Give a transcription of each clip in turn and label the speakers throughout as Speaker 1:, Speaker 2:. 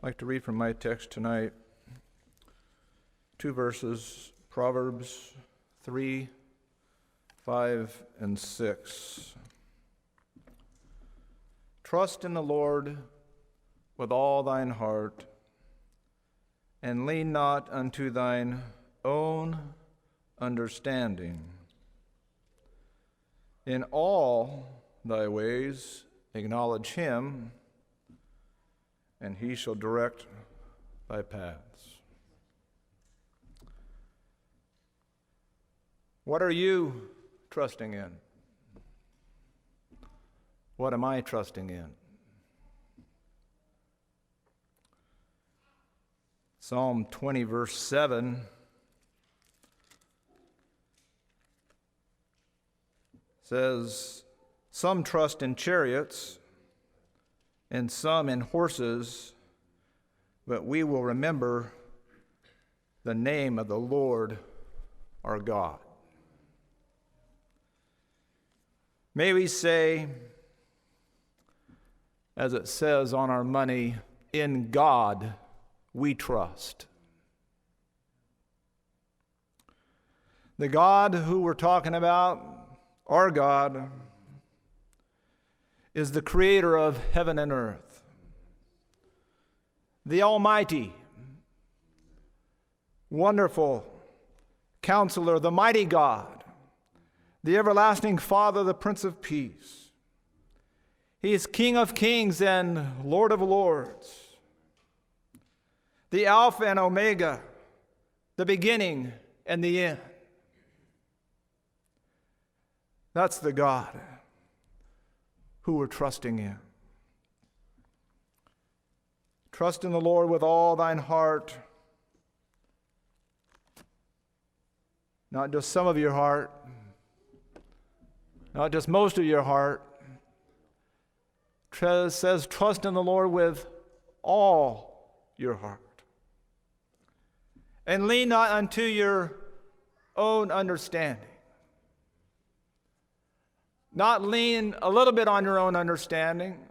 Speaker 1: I'd like to read from my text tonight, 2 verses, Proverbs 3, 5, and 6. Trust in the Lord with all thine heart, and lean not unto thine own understanding. In all thy ways acknowledge him, and he shall direct thy paths. What are you trusting in? What am I trusting in? Psalm 20, verse 7 says, "Some trust in chariots and some in horses, but we will remember the name of the Lord our God." May we say, as it says on our money, "In God we trust." The God who we're talking about, our God, is the creator of heaven and earth, the Almighty, wonderful Counselor, the mighty God, the everlasting Father, the Prince of Peace. He is King of kings and Lord of lords, the Alpha and Omega, the beginning and the end. That's the God who we're trusting in. Trust in the Lord with all thine heart, not just some of your heart, not just most of your heart. It says trust in the Lord with all your heart. And lean not unto your own understanding. Not lean a little bit on your own understanding,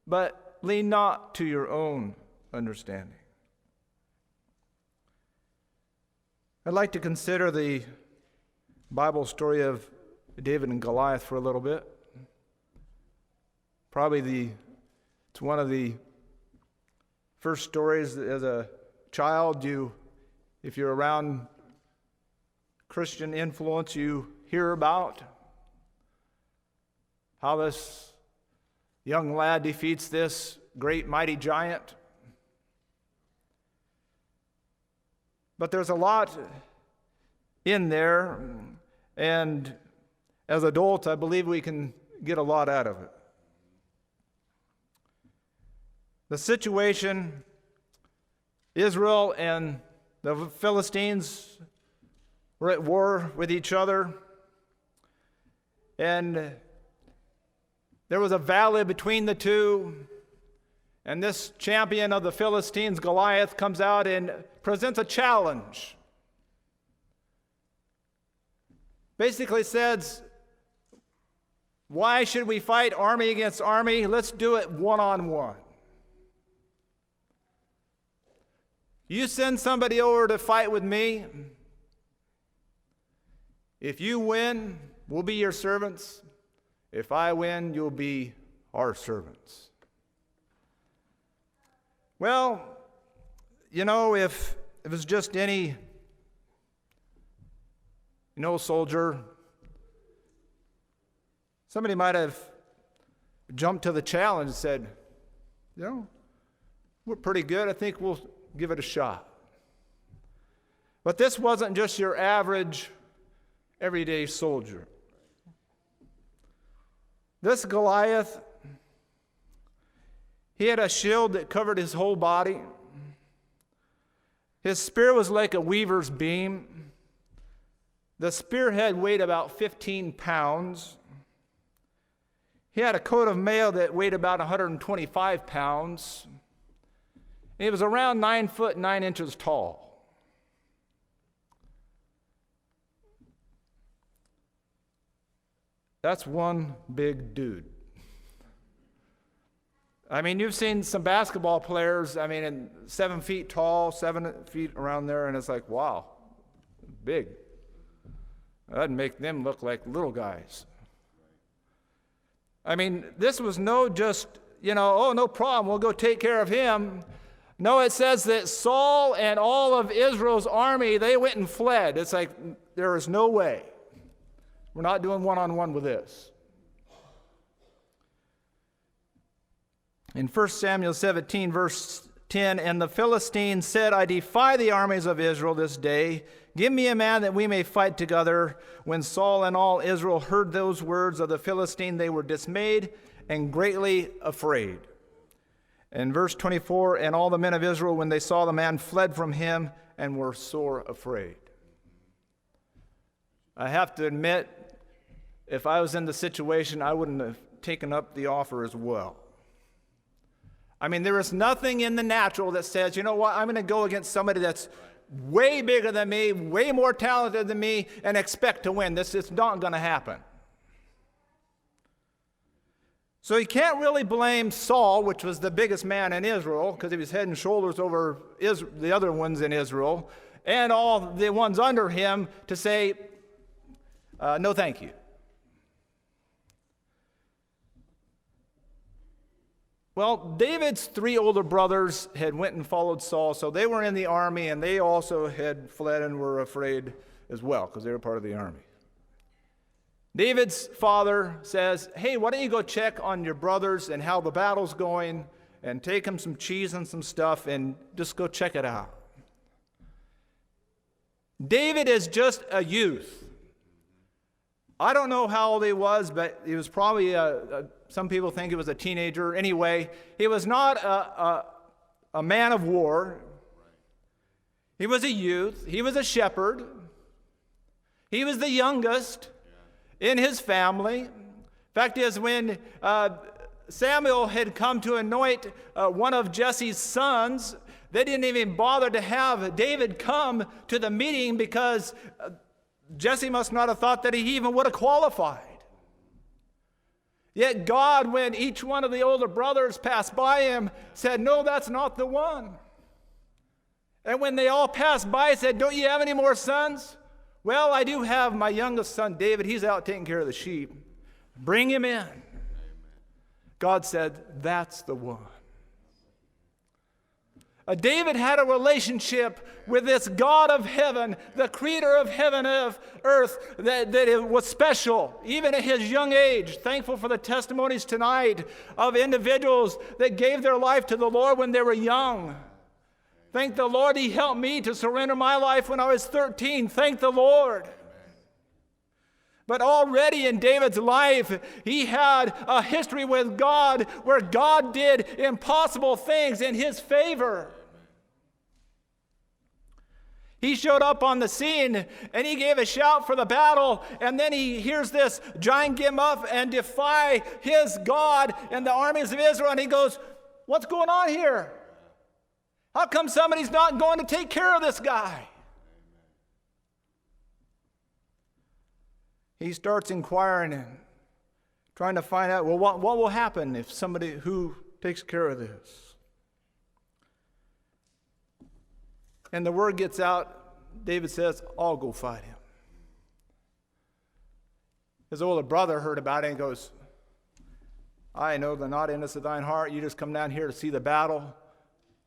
Speaker 1: but lean not to your own understanding. I'd like to consider the Bible story of David and Goliath for a little bit. It's one of the first stories as a child if you're around Christian influence, you hear about how this young lad defeats this great mighty giant. But there's a lot in there, and as adults, I believe we can get a lot out of it. The situation, Israel and the Philistines were at war with each other, and there was a valley between the two, and this champion of the Philistines, Goliath, comes out and presents a challenge. Basically says, why should we fight army against army? Let's do it one-on-one. You send somebody over to fight with me. If you win, we'll be your servants. If I win, you'll be our servants. Well, if it was just any, soldier, somebody might have jumped to the challenge and said, we're pretty good. I think we'll give it a shot. But this wasn't just your average, everyday soldier. This Goliath, he had a shield that covered his whole body. His spear was like a weaver's beam. The spearhead weighed about 15 pounds. He had a coat of mail that weighed about 125 pounds. And he was around 9 foot 9 inches tall. That's one big dude. I mean, you've seen some basketball players, I mean, 7 feet tall, 7 feet around there, and it's like, wow, big. That'd make them look like little guys. I mean, this was no just, oh, no problem, we'll go take care of him. No, it says that Saul and all of Israel's army, they went and fled. It's like, there is no way. We're not doing one-on-one with this. In 1 Samuel 17, verse 10, and the Philistines said, I defy the armies of Israel this day. Give me a man that we may fight together. When Saul and all Israel heard those words of the Philistine, they were dismayed and greatly afraid. In verse 24, and all the men of Israel, when they saw the man, fled from him and were sore afraid. I have to admit, if I was in the situation, I wouldn't have taken up the offer as well. I mean, there is nothing in the natural that says, you know what, I'm going to go against somebody that's way bigger than me, way more talented than me, and expect to win. This is not going to happen. So you can't really blame Saul, which was the biggest man in Israel, because he was head and shoulders over the other ones in Israel, and all the ones under him to say, no thank you. Well, David's 3 older brothers had went and followed Saul, so they were in the army, and they also had fled and were afraid as well, because they were part of the army. David's father says, hey, why don't you go check on your brothers and how the battle's going, and take them some cheese and some stuff, and just go check it out. David is just a youth. I don't know how old he was, but he was probably some people think he was a teenager. Anyway, he was not a man of war. He was a youth. He was a shepherd. He was the youngest in his family. Fact is, when Samuel had come to anoint one of Jesse's sons, they didn't even bother to have David come to the meeting because Jesse must not have thought that he even would have qualified. Yet God, when each one of the older brothers passed by him, said, no, that's not the one. And when they all passed by, he said, don't you have any more sons? Well, I do have my youngest son, David. He's out taking care of the sheep. Bring him in. God said, that's the one. David had a relationship with this God of heaven, the creator of heaven and earth, that it was special, even at his young age. Thankful for the testimonies tonight of individuals that gave their life to the Lord when they were young. Thank the Lord he helped me to surrender my life when I was 13. Thank the Lord. But already in David's life, he had a history with God where God did impossible things in his favor. He showed up on the scene and he gave a shout for the battle, and then he hears this giant get up and defy his God and the armies of Israel, and he goes, what's going on here? How come somebody's not going to take care of this guy? He starts inquiring and trying to find out, well, what will happen if somebody who takes care of this? And the word gets out, David says, I'll go fight him. His older brother heard about it and goes, I know the naughtiness of thine heart. You just come down here to see the battle.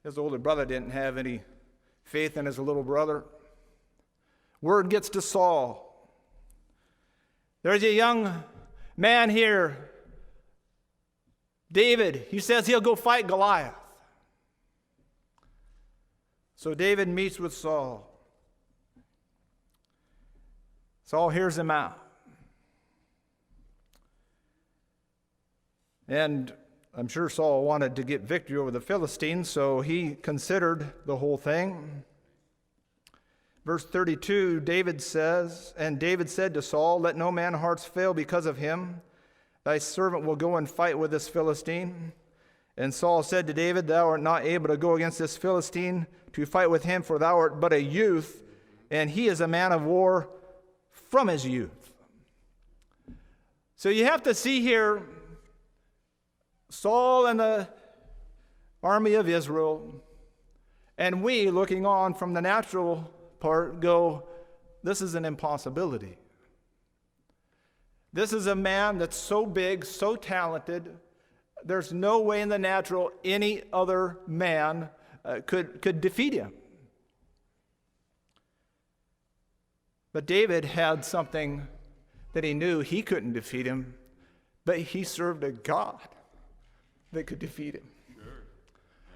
Speaker 1: His older brother didn't have any faith in his little brother. Word gets to Saul. There's a young man here, David. He says he'll go fight Goliath. So David meets with Saul. Saul hears him out. And I'm sure Saul wanted to get victory over the Philistines, so he considered the whole thing. Verse 32, David says, and David said to Saul, let no man's hearts fail because of him. Thy servant will go and fight with this Philistine. And Saul said to David, thou art not able to go against this Philistine to fight with him, for thou art but a youth, and he is a man of war from his youth. So you have to see here, Saul and the army of Israel, and we, looking on from the natural part, go, this is an impossibility. This is a man that's so big, so talented, there's no way in the natural any other man could defeat him. But David had something that he knew he couldn't defeat him, but he served a God that could defeat him.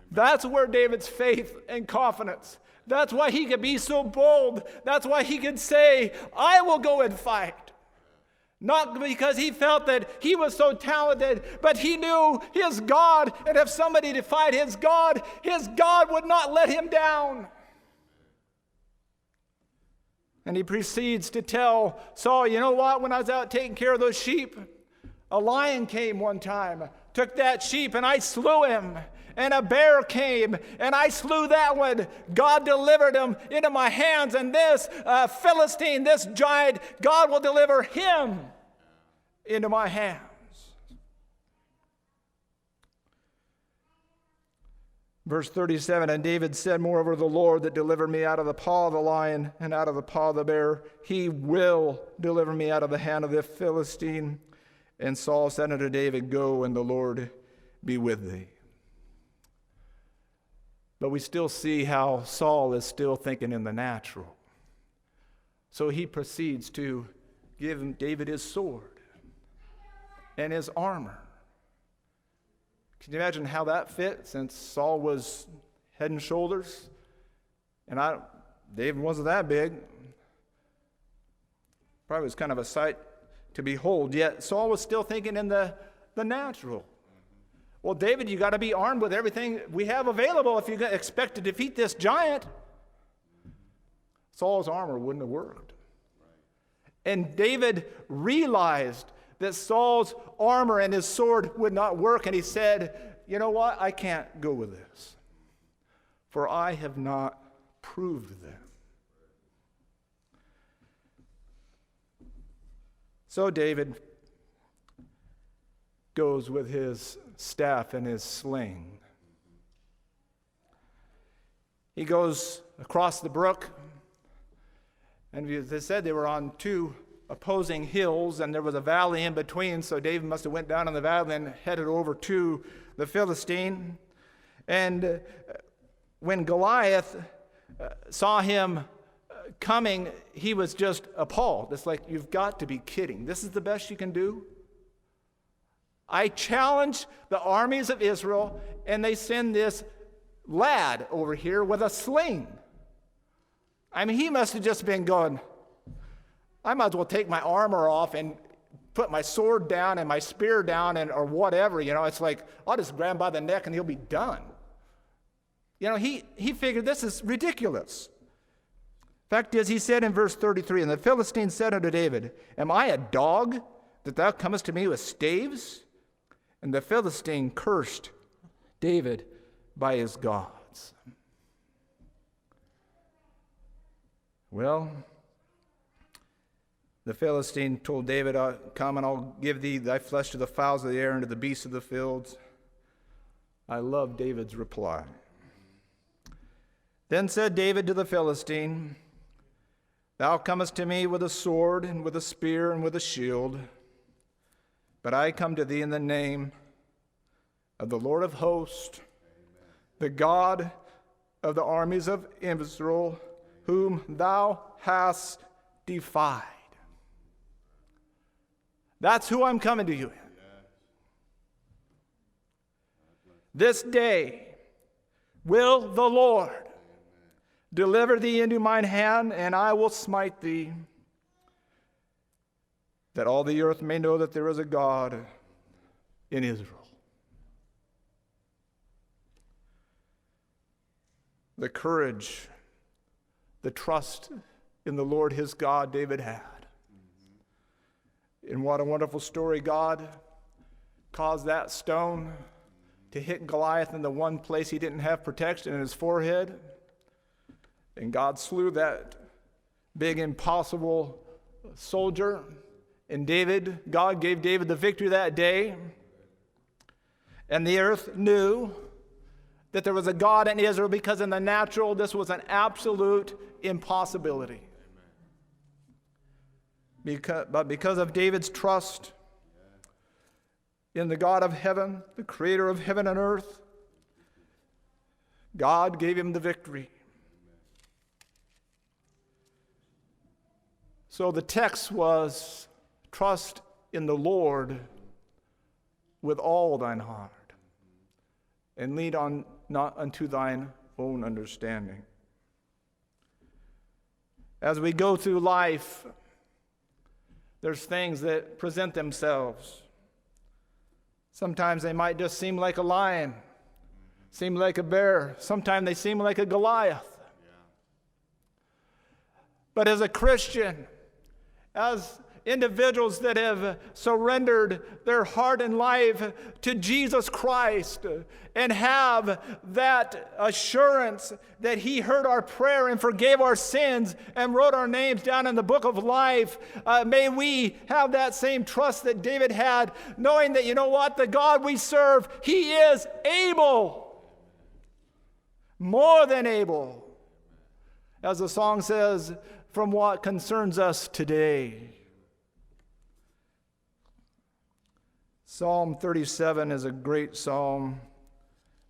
Speaker 1: That's where David's faith and confidence, that's why he could be so bold. That's why he could say, I will go and fight. Not because he felt that he was so talented, but he knew his God, and if somebody defied his God would not let him down. And he proceeds to tell Saul, you know what, when I was out taking care of those sheep, a lion came one time, took that sheep, and I slew him. And a bear came, and I slew that one. God delivered him into my hands, and this Philistine, this giant, God will deliver him into my hands. Verse 37, and David said, moreover, the Lord that delivered me out of the paw of the lion and out of the paw of the bear, he will deliver me out of the hand of the Philistine. And Saul said unto David, go, and the Lord be with thee. But we still see how Saul is still thinking in the natural. So he proceeds to give David his sword and his armor. Can you imagine how that fit, since Saul was head and shoulders? And David wasn't that big. Probably was kind of a sight to behold, yet Saul was still thinking in the natural. Well, David, you got to be armed with everything we have available if you expect to defeat this giant. Saul's armor wouldn't have worked. And David realized that Saul's armor and his sword would not work, and he said, you know what, I can't go with this, for I have not proved them. So David goes with his staff and his sling. He goes across the brook, and as I said, they were on two opposing hills, and there was a valley in between, so David must have went down in the valley and headed over to the Philistine. And when Goliath saw him coming, he was just appalled. It's like, you've got to be kidding. This is the best you can do? I challenge the armies of Israel, and they send this lad over here with a sling. I mean, he must have just been going, I might as well take my armor off and put my sword down and my spear down or whatever. You know, it's like, I'll just grab him by the neck and he'll be done. You know, he figured this is ridiculous. Fact is, he said in verse 33, and the Philistine said unto David, am I a dog that thou comest to me with staves? And the Philistine cursed David by his gods. Well, the Philistine told David, come and I'll give thee thy flesh to the fowls of the air and to the beasts of the fields. I love David's reply. Then said David to the Philistine, thou comest to me with a sword and with a spear and with a shield, but I come to thee in the name of the Lord of hosts, the God of the armies of Israel, whom thou hast defied. That's who I'm coming to you in. This day will the Lord deliver thee into mine hand, and I will smite thee, that all the earth may know that there is a God in Israel. The courage, the trust in the Lord his God David had. And what a wonderful story. God caused that stone to hit Goliath in the one place he didn't have protection, in his forehead. And God slew that big, impossible soldier. And God gave David the victory that day. And the earth knew that there was a God in Israel, because in the natural this was an absolute impossibility. But because of David's trust in the God of heaven, the creator of heaven and earth, God gave him the victory. So the text was, trust in the Lord with all thine heart, and lean on not unto thine own understanding. As we go through life, there's things that present themselves. Sometimes they might just seem like a lion, seem like a bear. Sometimes they seem like a Goliath. But as a Christian, as individuals that have surrendered their heart and life to Jesus Christ and have that assurance that he heard our prayer and forgave our sins and wrote our names down in the book of life, may we have that same trust that David had, knowing that, you know what, the God we serve, he is able, more than able, as the song says, from what concerns us today. Psalm 37 is a great psalm.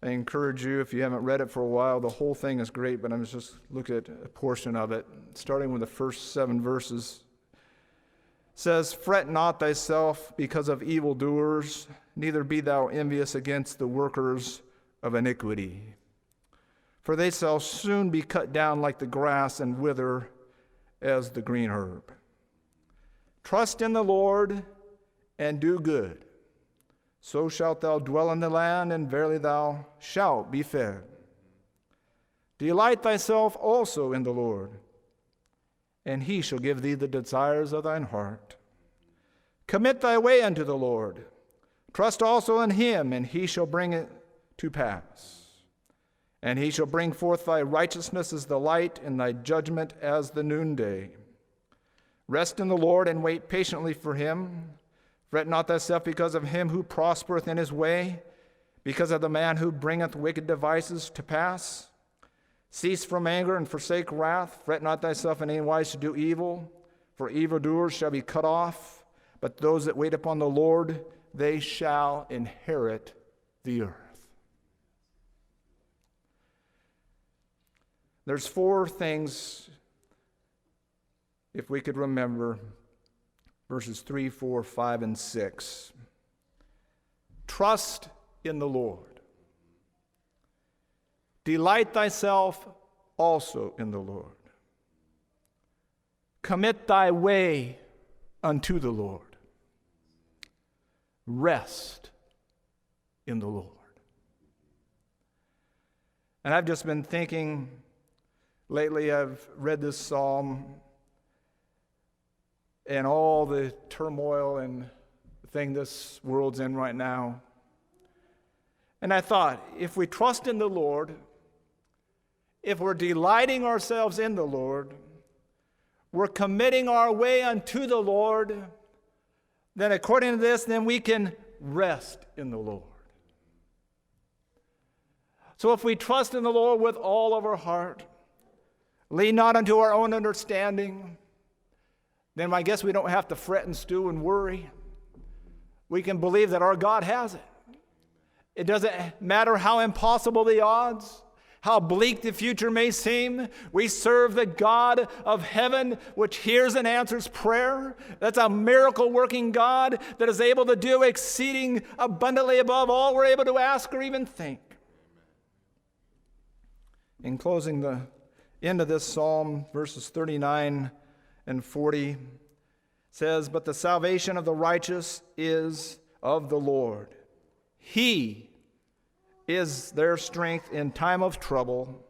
Speaker 1: I encourage you, if you haven't read it for a while, the whole thing is great, but I'm just looking at a portion of it, starting with the first 7 verses. It says, "Fret not thyself because of evildoers, neither be thou envious against the workers of iniquity. For they shall soon be cut down like the grass and wither as the green herb. Trust in the Lord and do good. So shalt thou dwell in the land, and verily thou shalt be fed. Delight thyself also in the Lord, and he shall give thee the desires of thine heart. Commit thy way unto the Lord. Trust also in him, and he shall bring it to pass. And he shall bring forth thy righteousness as the light, and thy judgment as the noonday. Rest in the Lord, and wait patiently for him. Fret not thyself because of him who prospereth in his way, because of the man who bringeth wicked devices to pass. Cease from anger and forsake wrath. Fret not thyself in any wise to do evil, for evildoers shall be cut off, but those that wait upon the Lord, they shall inherit the earth." There's 4 things, if we could remember, verses 3, 4, 5, and 6. Trust in the Lord. Delight thyself also in the Lord. Commit thy way unto the Lord. Rest in the Lord. And I've just been thinking, lately I've read this psalm and all the turmoil and thing this world's in right now. And I thought, if we trust in the Lord, if we're delighting ourselves in the Lord, we're committing our way unto the Lord, then according to this, then we can rest in the Lord. So if we trust in the Lord with all of our heart, lean not unto our own understanding, then I guess we don't have to fret and stew and worry. We can believe that our God has it. It doesn't matter how impossible the odds, how bleak the future may seem. We serve the God of heaven, which hears and answers prayer. That's a miracle-working God that is able to do exceeding abundantly above all we're able to ask or even think. In closing, the end of this psalm, verses 39 and 40 says, "But the salvation of the righteous is of the Lord. He is their strength in time of trouble,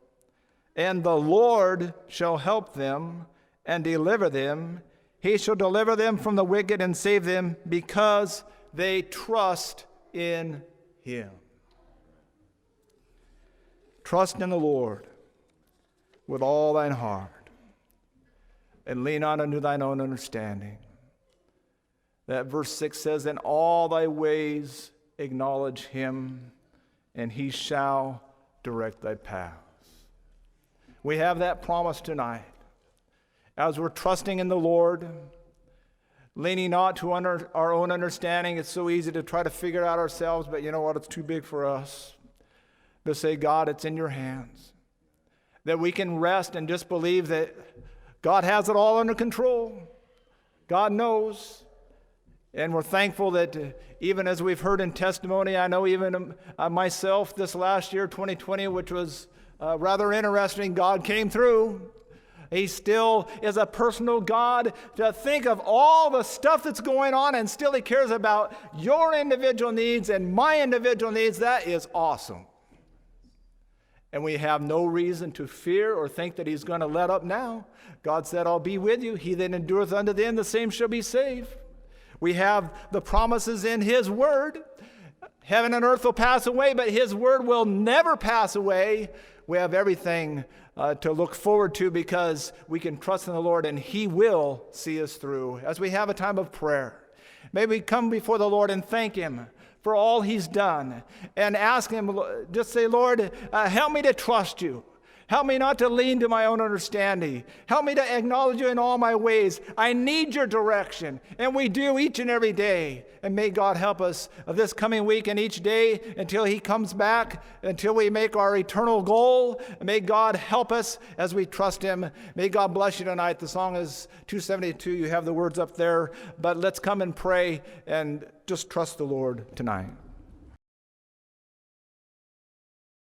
Speaker 1: and the Lord shall help them and deliver them. He shall deliver them from the wicked and save them, because they trust in him." Trust in the Lord with all thine heart, and lean not unto thine own understanding. That verse 6 says, "In all thy ways acknowledge him, and he shall direct thy paths. We have that promise tonight. As we're trusting in the Lord, leaning not to our own understanding. It's so easy to try to figure it out ourselves, but you know what? It's too big for us. To say, God, it's in your hands. That we can rest and just believe that God has it all under control. God knows. And we're thankful that even as we've heard in testimony, I know even myself this last year, 2020, which was rather interesting, God came through. He still is a personal God. To think of all the stuff that's going on and still he cares about your individual needs and my individual needs, that is awesome. And we have no reason to fear or think that he's going to let up now. God said, I'll be with you. He that endureth unto the end, the same shall be saved. We have the promises in his word. Heaven and earth will pass away, but his word will never pass away. We have everything to look forward to because we can trust in the Lord and he will see us through. As we have a time of prayer, may we come before the Lord and thank him for all he's done and ask him, just say, Lord, help me to trust you. Help me not to lean to my own understanding. Help me to acknowledge you in all my ways. I need your direction, and we do each and every day. And may God help us this coming week and each day until he comes back, until we make our eternal goal. May God help us as we trust him. May God bless you tonight. The song is 272. You have the words up there. But let's come and pray and just trust the Lord tonight.